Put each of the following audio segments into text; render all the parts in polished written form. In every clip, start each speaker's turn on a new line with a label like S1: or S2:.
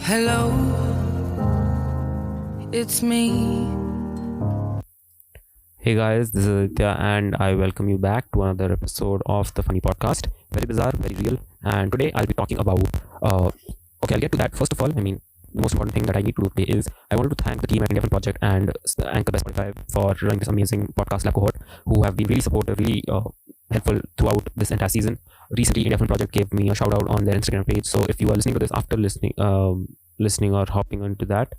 S1: Hello, it's me.
S2: Hey guys, this is Aditya and I welcome you back to another episode of the Funny Podcast. Very bizarre, very real. And today I'll be talking about. I'll get to that. First of all, the most important thing that I need to do today is I wanted to thank the team at India Film Project and Anchor by Spotify for running this amazing podcast lab cohort, who have been really supportive, really helpful throughout this entire season. Recently, India Film Project gave me a shout out on their Instagram page. So if you are listening to this after listening or hopping onto that,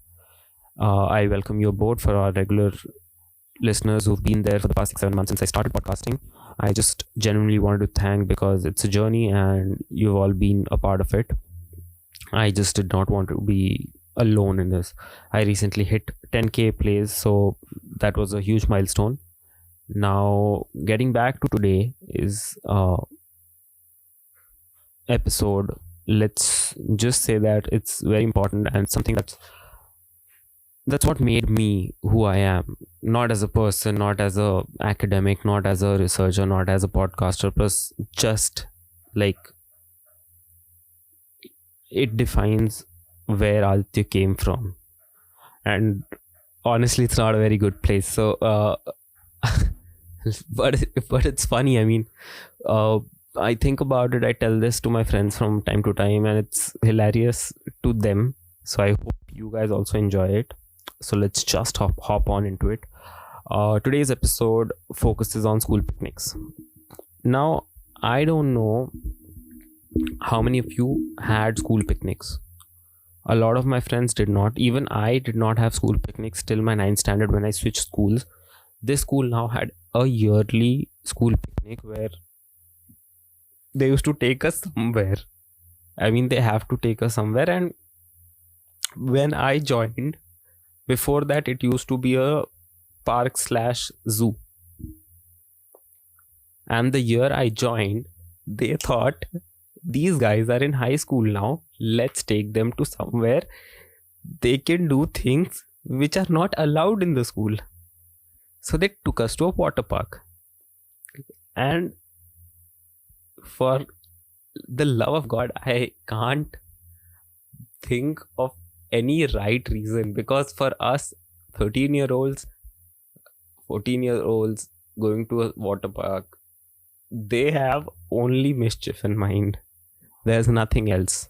S2: I welcome you aboard for our regular listeners who've been there for the past 6-7 months since I started podcasting. I just genuinely wanted to thank because it's a journey and you've all been a part of it. I just did not want to be alone in this. I recently hit 10k plays, so that was a huge milestone. Now getting back to today is episode, let's just say that it's very important and something that's what made me who I am, not as a person, not as a academic, not as a researcher, not as a podcaster, plus just like it defines where Aditya came from. And honestly, it's not a very good place. So but it's funny. I think about it, I tell this to my friends from time to time and it's hilarious to them. So I hope you guys also enjoy it. So let's just hop on into it. Today's episode focuses on school picnics. Now, I don't know how many of you had school picnics. A lot of my friends did not. Even I did not have school picnics till my 9th standard when I switched schools. This school now had a yearly school picnic where they used to take us somewhere. They have to take us somewhere. And when I joined, before that, it used to be a park/zoo. And the year I joined, they thought, these guys are in high school now. Let's take them to somewhere they can do things which are not allowed in the school. So they took us to a water park. And for the love of God, I can't think of any right reason, because for us 13-year-olds, 14-year-olds going to a water park, they have only mischief in mind. There's nothing else.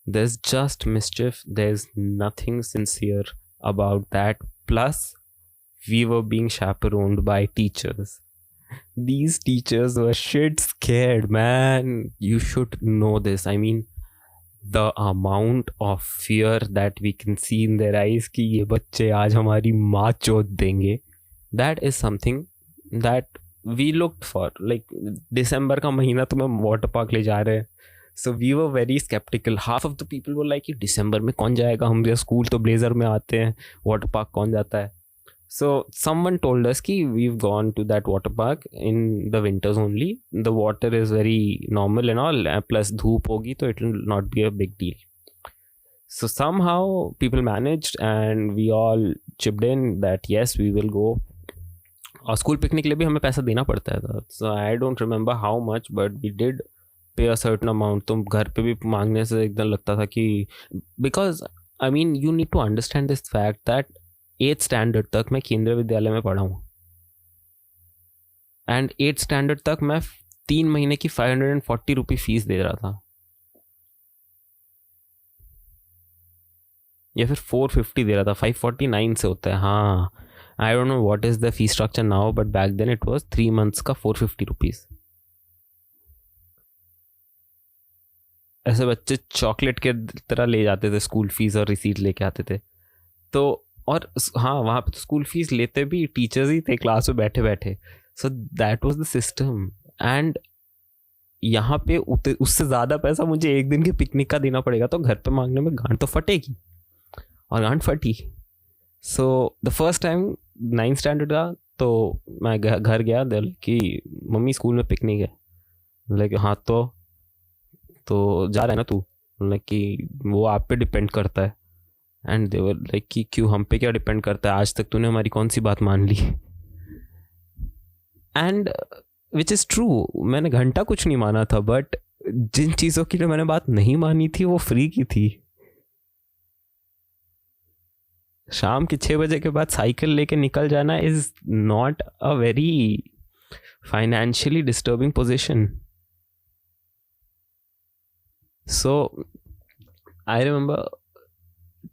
S2: There's just mischief. There's nothing sincere about that. Plus, we were being chaperoned by teachers. These teachers were shit scared, man. You should know this. The amount of fear that we can see in their eyes कि ये बच्चे आज हमारी माँ चोद देंगे, that is something that we looked for. Like December का महीना तुम्हें water park ले जा रहे हैं, so we were very skeptical. Half of the people were like, December में कौन जाएगा, हम स्कूल तो blazer में आते हैं, water park कौन जाता है. So someone told us कि we've gone to that water park in the winters only. The water is very normal and all. Plus धूप होगी तो it will not be a big deal. So somehow people managed and we all chipped in that yes, we will go. और school picnic के लिए भी हमें पैसा देना पड़ता है. So I don't remember how much, but we did pay a certain amount. तो घर पे भी मांगने से एकदम लगता था कि because you need to understand this fact that 8th standard तक मैं केंद्रीय विद्यालय में पढ़ा हूँ एंड 8th स्टैंडर्ड तक मैं 3 महीने की 540 रुपये फीस दे रहा था, या फिर 450 दे रहा था. 549 से होता है. हाँ, I don't know what is the fee structure now, but back then it was 3 months का 450 रुपीज. ऐसे बच्चे चॉकलेट के तरह ले जाते थे स्कूल फीस और रिसीट लेके आते थे. तो और हाँ, वहाँ पे तो स्कूल फीस लेते भी टीचर्स ही थे क्लास में बैठे बैठे. So that was the system. And यहाँ पे उससे ज़्यादा पैसा मुझे एक दिन के पिकनिक का देना पड़ेगा, तो घर पे मांगने में गांड तो फटेगी, और गांड फटी. So the first time 9th standard का, तो मैं घर गया कि मम्मी स्कूल में पिकनिक है. लाइक हाँ, तो जा रहा है ना तू? लाइक कि वो आप पे डिपेंड करता है. एंड दे वर लाइक कि क्यों, हम पे क्या डिपेंड करता है, आज तक तूने हमारी कौन सी बात मान ली. एंड विच इज़ ट्रू, मैंने घंटा कुछ नहीं माना था, बट जिन चीज़ों के लिए मैंने बात नहीं मानी थी वो फ्री की थी. शाम के 6 बजे के बाद साइकिल लेके निकल जाना is not a very financially disturbing position. So I remember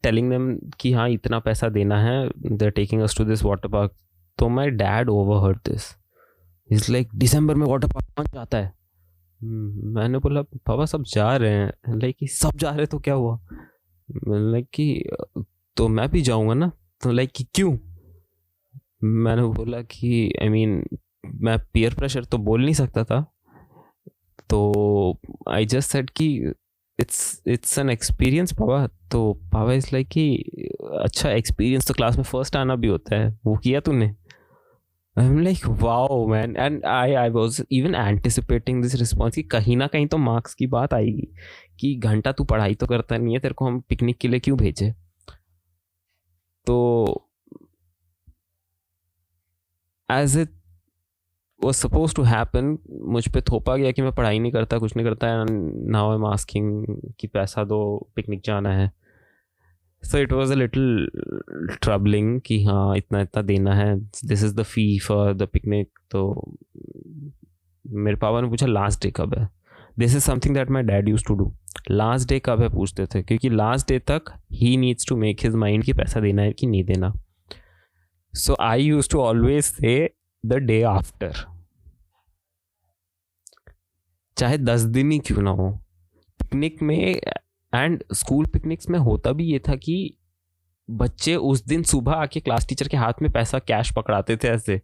S2: telling them कि हाँ इतना पैसा देना है, they are taking us to this water park. तो my dad overheard this. Is like दिसंबर में वाटर पार्क कौन जाता है? मैंने बोला पापा सब जा रहे हैं. लाइक सब जा रहे तो क्या हुआ? लाइक कि तो मैं भी जाऊंगा ना. तो लाइक कि क्यों? मैंने बोला कि आई मीन मैं पीयर प्रेशर तो बोल नहीं सकता था, तो आई जस्ट सेड कि इट्स एन एक्सपीरियंस पापा. तो पापा इज लाइक कि अच्छा एक्सपीरियंस तो क्लास में फर्स्ट आना भी होता है, वो किया तूने? I'm like wow man, and I was even anticipating this response कि कहीं ना कहीं तो मार्क्स की बात आएगी कि घंटा तू पढ़ाई तो करता नहीं है, तेरे को हम पिकनिक के लिए क्यों भेजे. तो as it was supposed to happen मुझ पे थोपा गया कि मैं पढ़ाई नहीं करता, कुछ नहीं करता, and now I'm asking कि पैसा दो, पिकनिक जाना है. So it was a little troubling कि हाँ इतना इतना देना है, this is the fee for the picnic. तो मेरे पापा ने पूछा लास्ट डे कब है. This is something that my dad use to do. Last day कब है पूछते थे, क्योंकि लास्ट डे तक ही needs to make his mind कि पैसा देना है कि नहीं देना. So I use to always say the day after, चाहे 10 दिन ही क्यों ना हो. पिकनिक में एंड स्कूल पिकनिक्स में होता भी ये था कि बच्चे उस दिन सुबह आके क्लास टीचर के हाथ में पैसा कैश पकड़ाते थे ऐसे.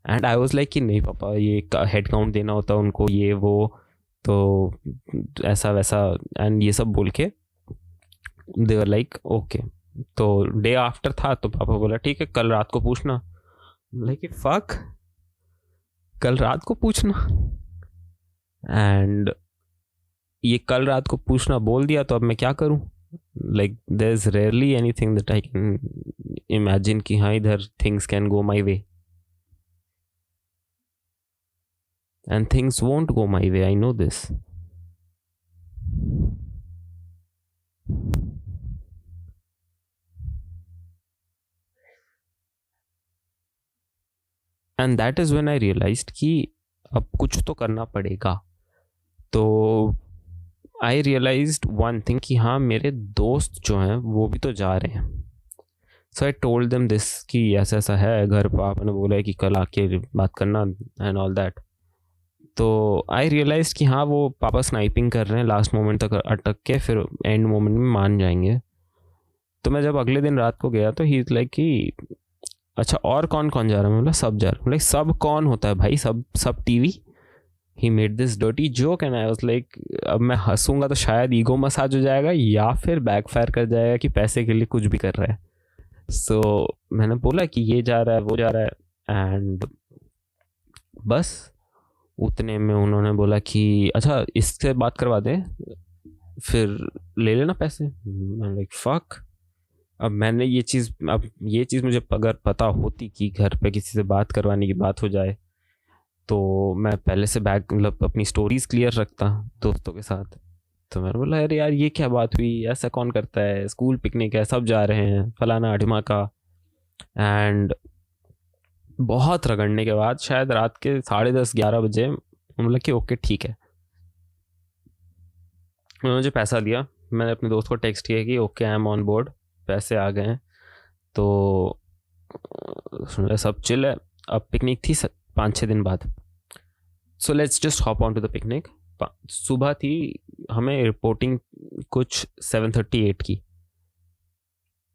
S2: एंड आई वाज लाइक कि नहीं पापा ये हेड काउंट देना होता है उनको, ये वो, तो ऐसा वैसा एंड ये सब बोल के दे वर लाइक ओके. तो डे आफ्टर था तो पापा बोला ठीक है कल रात को पूछना. लाइक फक, कल रात को पूछना. एंड ये कल रात को पूछना बोल दिया तो अब मैं क्या करूं. Like there is rarely anything that I can imagine कि हाँ इधर things can go my way, and things won't go my way, I know this. And that is when I realized कि अब कुछ तो करना पड़ेगा. तो आई रियलाइज्ड वन थिंग कि हाँ मेरे दोस्त जो हैं वो भी तो जा रहे हैं. सो आई टोल्ड देम दिस कि ऐसा ऐसा है, घर पापा ने बोला है कि कल आके बात करना एंड ऑल दैट. तो आई रियलाइज कि हाँ वो पापा स्नाइपिंग कर रहे हैं, लास्ट मोमेंट तक अटक के फिर एंड मोमेंट में मान जाएंगे. तो मैं जब अगले दिन रात को गया तो ही इज लाइक कि अच्छा और कौन कौन जा रहा है. मतलब सब जा रहा है. लाइक सब कौन होता है भाई, सब TV. He made this dirty joke and I was like अब मैं हंसूंगा तो शायद ईगो मसाज हो जाएगा या फिर बैकफायर कर जाएगा कि पैसे के लिए कुछ भी कर रहा है. सो मैंने बोला कि ये जा रहा है वो जा रहा है एंड बस उतने में उन्होंने बोला कि अच्छा इससे बात करवा दें फिर ले लेना पैसे. मैं लाइक फक. अब मैंने ये चीज़ मुझे अगर पता होती कि घर पे किसी से बात करवाने की बात हो जाए तो मैं पहले से मतलब अपनी स्टोरीज क्लियर रखता दोस्तों के साथ. तो मैंने बोला अरे यार ये क्या बात हुई, ऐसा कौन करता है, स्कूल पिकनिक है सब जा रहे हैं फलाना अठमा का. एंड बहुत रगड़ने के बाद शायद रात के 10:30-11 बजे बोला कि ओके ठीक है. उन्होंने मुझे पैसा दिया, मैंने अपने दोस्त को टेक्स्ट किया कि okay I am on board, पैसे आ गए हैं. तो सब चिल है. अब पिकनिक थी 5-6 दिन बाद. So let's just hop on to the picnic. सुबह थी, हमें रिपोर्टिंग कुछ 7:38 की,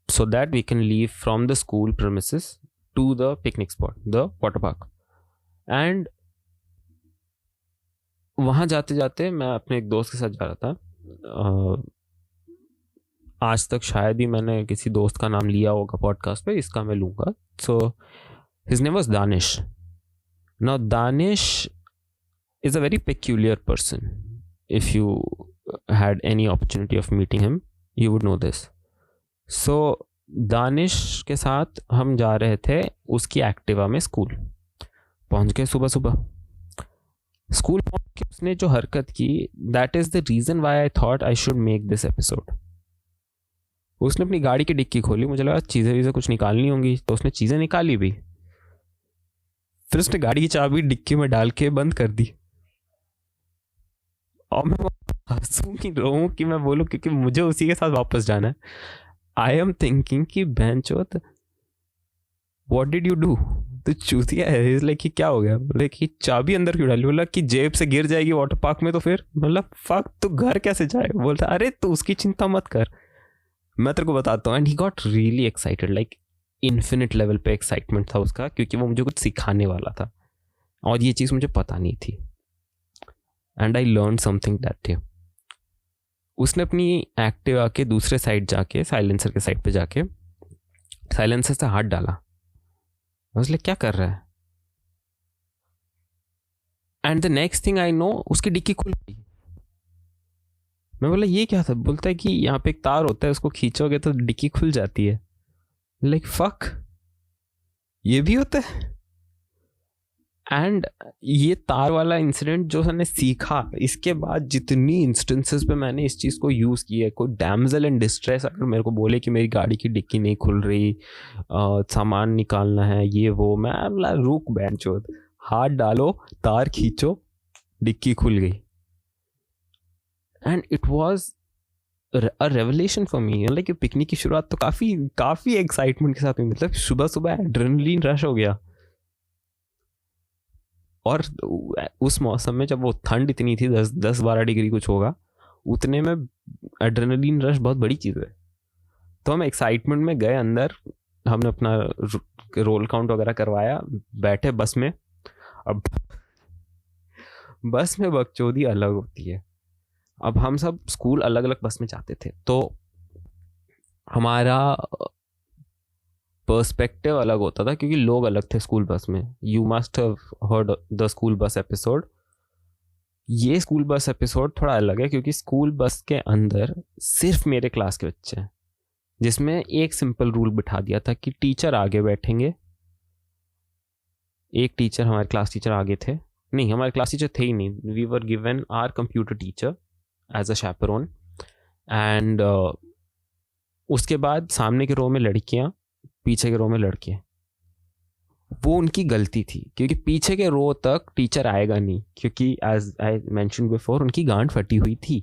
S2: so that we can leave from the school premises to the picnic spot, the water park. And वहाँ जाते जाते मैं अपने एक दोस्त के साथ जा रहा था. आज तक शायद ही मैंने किसी दोस्त का नाम लिया होगा पॉडकास्ट पे, इसका मैं लूँगा. So his name was Danish. Now Danish is a very peculiar person. If you had any opportunity of meeting him, you would know this. So Danish के साथ हम जा रहे थे उसकी एक्टिवा में स्कूल. पहुंच गए सुबह सुबह. स्कूल पहुंच के उसने जो हरकत की, that is the reason why I thought I should make this episode. उसने अपनी गाड़ी की डिक्की खोली, मुझे लगा चीज़ें वीज़ें कुछ निकालनी होंगी, तो उसने चीज़ें निकाली भी। फिर उसने गाड़ी की चाबी डिक्की में डाल के बंद कर दी। और मैं हंसूं कि रोऊं कि मैं बोलूं, क्योंकि मुझे उसी के साथ वापस जाना है। आई एम थिंकिंग कि बहनचोद व्हाट डिड यू डू, तो चूतिया है। लाइक कि क्या हो गया, बोले कि चाबी अंदर क्यों डाली, बोला कि जेब से गिर जाएगी वाटर पार्क में तो फिर, मतलब फक तो घर कैसे जाए। बोलता अरे तू उसकी चिंता मत कर, मैं तेरे को बताता हूँ। And he got really excited, like infinite level पे एक्साइटमेंट था उसका, क्योंकि वो मुझे कुछ सिखाने वाला था और ये चीज़ मुझे पता नहीं थी। And I learn something that day. उसने अपनी एक्टिवा के दूसरे साइड जाके, साइलेंसर के साइड पे जाके साइलेंसर से हाथ डाला। उसने क्या कर रहा है, and the next thing I know उसकी डिक्की खुल गई। मैं बोला ये क्या था, बोलता है कि यहाँ पे एक तार होता है, उसको खींचोगे तो डिक्की खुल जाती है। लाइक फक, ये भी होता है। एंड ये तार वाला इंसिडेंट जो मैंने सीखा, इसके बाद जितनी इंस्टेंसेस पे मैंने इस चीज़ को यूज़ किया है, कोई डैमजल इन डिस्ट्रेस अगर मेरे को बोले कि मेरी गाड़ी की डिक्की नहीं खुल रही, सामान निकालना है, ये वो, मैं बोला रुक बेंचोद, हाथ डालो, तार खींचो, डिक्की खुल गई। And it was a revelation for me. Like picnic की शुरुआत तो काफ़ी एक्साइटमेंट के साथ हुई, मतलब सुबह सुबह एड्रेनलिन रश हो गया। और उस मौसम में जब वो ठंड इतनी थी, 10-12 डिग्री कुछ होगा, उतने में एड्रेनलिन रश बहुत बड़ी चीज़ है। तो हम एक्साइटमेंट में गए अंदर, हमने अपना रोल काउंट वगैरह करवाया, बैठे बस में। अब बस में बकचोदी अलग होती है। अब हम सब स्कूल अलग अलग बस में जाते थे, तो हमारा पर्सपेक्टिव अलग होता था, क्योंकि लोग अलग थे स्कूल बस में। You must have heard the school bus episode. ये स्कूल बस एपिसोड थोड़ा अलग है, क्योंकि स्कूल बस के अंदर सिर्फ मेरे क्लास के बच्चे हैं, जिसमें एक सिंपल रूल बिठा दिया था कि टीचर आगे बैठेंगे। एक टीचर, हमारे क्लास टीचर आगे थे, नहीं हमारे क्लास टीचर थे ही नहीं, we were given our computer teacher as a chaperone. And उसके बाद सामने के रो में लड़कियां, पीछे के रो में लड़के। वो उनकी गलती थी, क्योंकि पीछे के रो तक टीचर आएगा नहीं, क्योंकि एज आई मेंशन बिफोर उनकी गांड फटी हुई थी।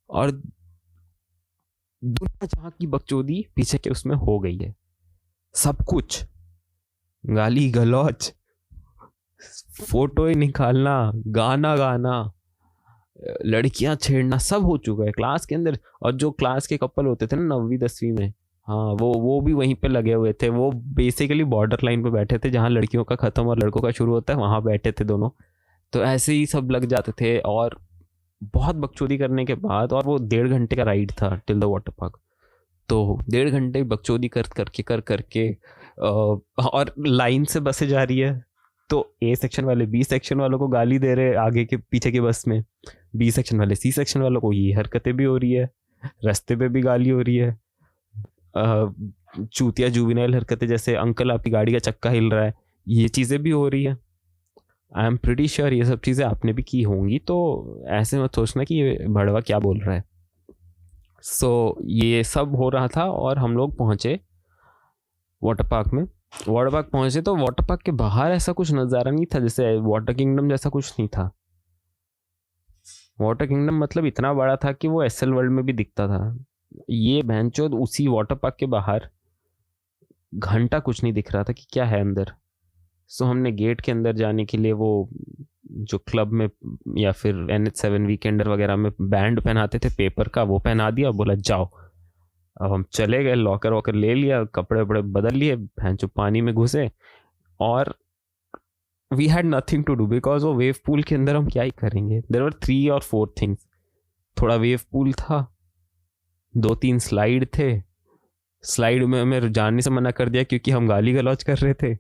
S2: और दुनिया जहां की बकचोदी पीछे के उसमें हो गई है, सब कुछ, गाली गलौज, फोटो ही निकालना, गाना गाना, लड़कियां छेड़ना, सब हो चुका है क्लास के अंदर। और जो क्लास के कपल होते थे ना 9वीं 10वीं में, हाँ वो भी वहीं पे लगे हुए थे। वो बेसिकली बॉर्डर लाइन पे बैठे थे, जहाँ लड़कियों का खत्म और लड़कों का शुरू होता है, वहाँ बैठे थे दोनों। तो ऐसे ही सब लग जाते थे, और बहुत बकचोदी करने के बाद, और वो 1.5 घंटे का राइड था टिल द वाटर पार्क, तो 1.5 घंटे बकचोदी कर करके और लाइन से बसें जा रही है, तो ए सेक्शन वाले बी सेक्शन वालों को गाली दे रहे आगे के पीछे की बस में, बी सेक्शन वाले सी सेक्शन वालों को ये हरकतें भी हो रही है, रास्ते पे भी गाली हो रही है, चूतिया जुवेनाइल हरकतें, जैसे अंकल आपकी गाड़ी का चक्का हिल रहा है, ये चीज़ें भी हो रही है। आई एम प्रिटी श्योर ये सब चीज़ें आपने भी की होंगी, तो ऐसे मत सोचना कि ये भड़वा क्या बोल रहा है। सो ये सब हो रहा था, और हम लोग पहुँचे वाटर पार्क में। वाटर पार्क पहुँचे तो वाटर पार्क के बाहर ऐसा कुछ नज़ारा नहीं था, जैसे वाटर किंगडम जैसा कुछ नहीं था। वाटर किंगडम मतलब इतना बड़ा था कि वो एसएल वर्ल्ड में भी दिखता था। ये भैंचोद उसी वाटर पार्क के बाहर घंटा कुछ नहीं दिख रहा था कि क्या है अंदर। सो हमने गेट के अंदर जाने के लिए वो जो क्लब में या फिर NH7 वीकेंडर वगैरह में बैंड पहनाते थे पेपर का, वो पहना दिया, बोला जाओ। अब हम चले गए, लॉकर वॉकर ले लिया, कपड़े वपड़े बदल लिए, भैंचो पानी में घुसे, और we had nothing to do, because वो वेव पूल के अंदर हम क्या ही करेंगे। देयर वर 3 और 4 थिंग्स। थोड़ा वेव पूल था, 2-3 स्लाइड थे। स्लाइड में हमें जाने से मना कर दिया क्योंकि हम गाली गलौज कर रहे थे।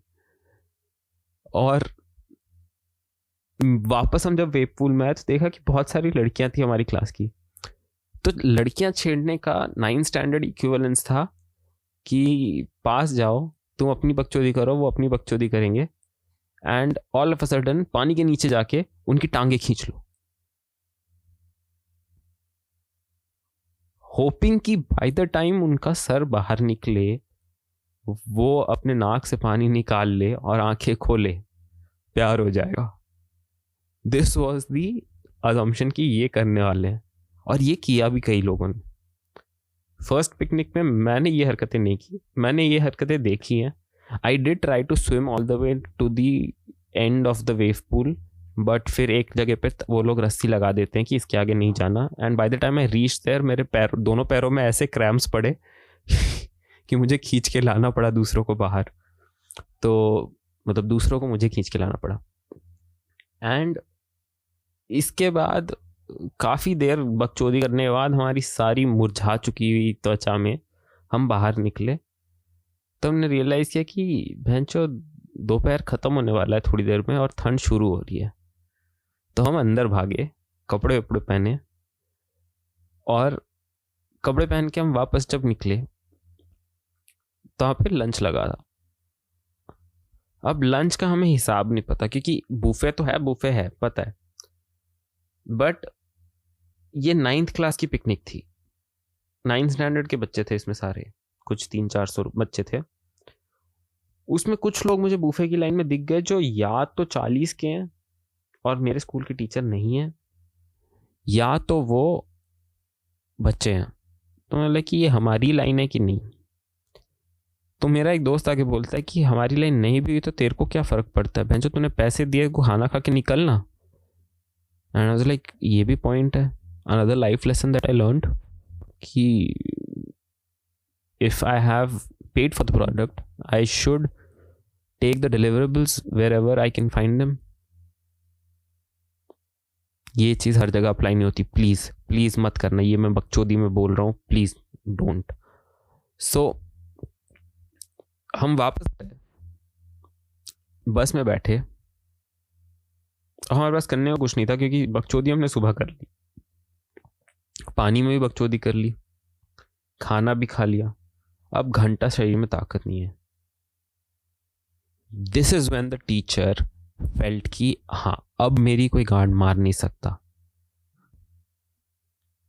S2: और वापस हम जब वेव पूल में आए तो देखा कि बहुत सारी लड़कियां थी हमारी क्लास की। तो लड़कियां छेड़ने का 9th स्टैंडर्ड इक्विवेलेंस था कि पास जाओ, तुम अपनी बकचोदी करो, वो अपनी बकचोदी करेंगे, and all of a sudden पानी के नीचे जाके उनकी टांगे खींच लो। होपिंग कि बाय द टाइम उनका सर बाहर निकले वो अपने नाक से पानी निकाल ले और आंखें खोले, प्यार हो जाएगा. दिस वॉज दी अजम्पशन कि ये करने वाले हैं, और ये किया भी कई लोगों ने. फर्स्ट पिकनिक में मैंने ये हरकतें नहीं की, मैंने ये हरकतें देखी हैं. I did try to swim all the way to the end of the wave pool, but फिर एक जगह पे वो लोग रस्सी लगा देते हैं कि इसके आगे नहीं जाना. And by the time I reach there मेरे दोनों पैरों में ऐसे क्रैम्प्स पड़े कि मुझे खींच के लाना पड़ा दूसरों को बाहर. तो मतलब दूसरों को मुझे खींच के लाना पड़ा. एंड इसके बाद काफ़ी देर बकचोदी करने के बाद हमारी सारी मुरझा चुकी हुई त्वचा में हम बाहर निकले. तो हमने रियलाइज़ किया कि भैंचो दोपहर ख़त्म होने वाला है थोड़ी देर में और ठंड शुरू हो रही है. तो हम अंदर भागे, कपड़े वपड़े पहने, और कपड़े पहन के हम वापस जब निकले तो वहाँ पे लंच लगा था. अब लंच का हमें हिसाब नहीं पता, क्योंकि बुफे तो है, बुफे है पता है, बट ये 9th क्लास की पिकनिक थी. 9th स्टैंडर्ड के बच्चे थे इसमें सारे, कुछ 300-400 बच्चे थे. उसमें कुछ लोग मुझे बुफे की लाइन में दिख गए जो या तो 40 के हैं और मेरे स्कूल के टीचर नहीं हैं, या तो वो बच्चे हैं. तो मैं बोला कि ये हमारी लाइन है कि नहीं. तो मेरा एक दोस्त आके बोलता है कि हमारी लाइन नहीं भी हुई तो तेरे को क्या फ़र्क पड़ता है, भैंचो तूने पैसे दिए को खाना खा के निकलना. एंड आई वाज लाइक ये भी पॉइंट है. Another life lesson that I learned कि if I have paid for the product I should take the deliverables wherever I can find them. ये चीज़ हर जगह अप्लाई नहीं होती. प्लीज़ प्लीज़ मत करना, ये मैं बकचोदी में बोल रहा हूँ, प्लीज़ डोंट. सो हम वापस बस में बैठे, हमारे पास करने को कुछ नहीं था क्योंकि बकचोदी हमने सुबह कर ली, पानी में भी बकचोदी कर ली, खाना भी खा लिया. अब घंटा शरीर में ताकत नहीं है. This is when the teacher felt कि हाँ अब मेरी कोई गांड मार नहीं सकता.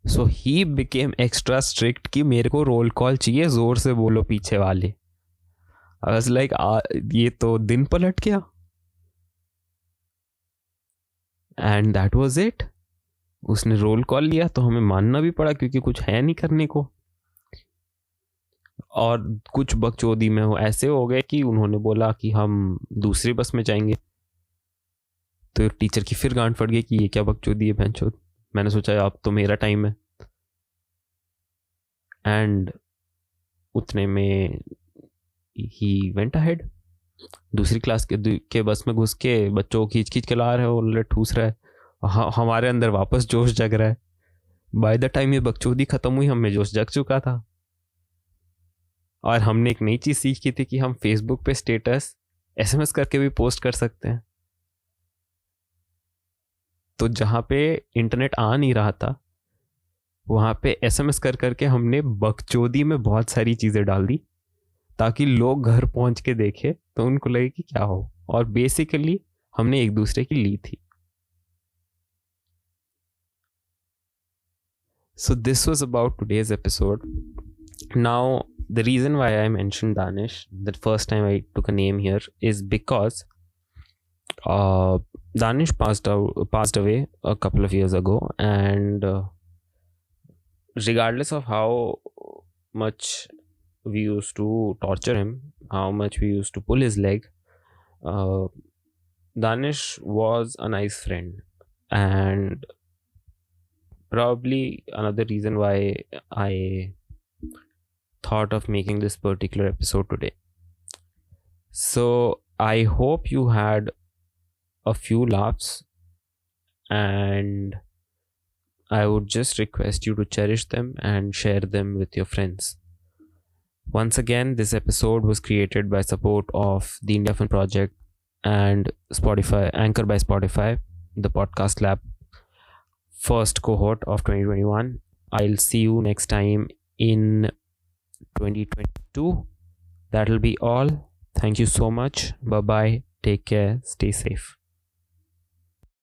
S2: सो ही बिकेम एक्स्ट्रा स्ट्रिक्ट कि मेरे को रोल कॉल चाहिए, जोर से बोलो पीछे वाले. आई वाज लाइक ये तो दिन पलट गया. And that was it. उसने रोल कॉल लिया तो हमें मानना भी पड़ा क्योंकि कुछ है नहीं करने को. और कुछ बकचोदी में हो ऐसे हो गए कि उन्होंने बोला कि हम दूसरी बस में जाएंगे. तो टीचर की फिर गांड फट गई कि ये क्या बकचोदी है भैंचोद. मैंने सोचा अब तो मेरा टाइम है. एंड उतने में ही वेंट अहेड. दूसरी क्लास के बस में घुस के बच्चों को खींच खींच के ला रहे हो, ठूस रहा है. हमारे अंदर वापस जोश जग रहा है. बाय द टाइम ये बकचोदी खत्म हुई हमें जोश जग चुका था. और हमने एक नई चीज़ सीखी थी कि हम फेसबुक पे स्टेटस SMS करके भी पोस्ट कर सकते हैं. तो जहाँ पे इंटरनेट आ नहीं रहा था वहाँ पे SMS कर करके हमने बकचोदी में बहुत सारी चीज़ें डाल दी ताकि लोग घर पहुँच के देखे तो उनको लगे कि क्या हो. और बेसिकली हमने एक दूसरे की ली थी. So this was about today's episode. Now, the reason why I mentioned Danish, the first time I took a name here, is because Danish passed away a couple of years ago, and regardless of how much we used to torture him, how much we used to pull his leg, Danish was a nice friend, and probably another reason why I thought of making this particular episode today. So I hope you had a few laughs, and I would just request you to cherish them and share them with your friends. Once again, this episode was created by support of the India Fun Project and Spotify, Anchor by Spotify, the Podcast Lab first cohort of 2021. I'll see you next time in 2022. That'll be all. Thank you so much. Bye bye. Take care. Stay safe.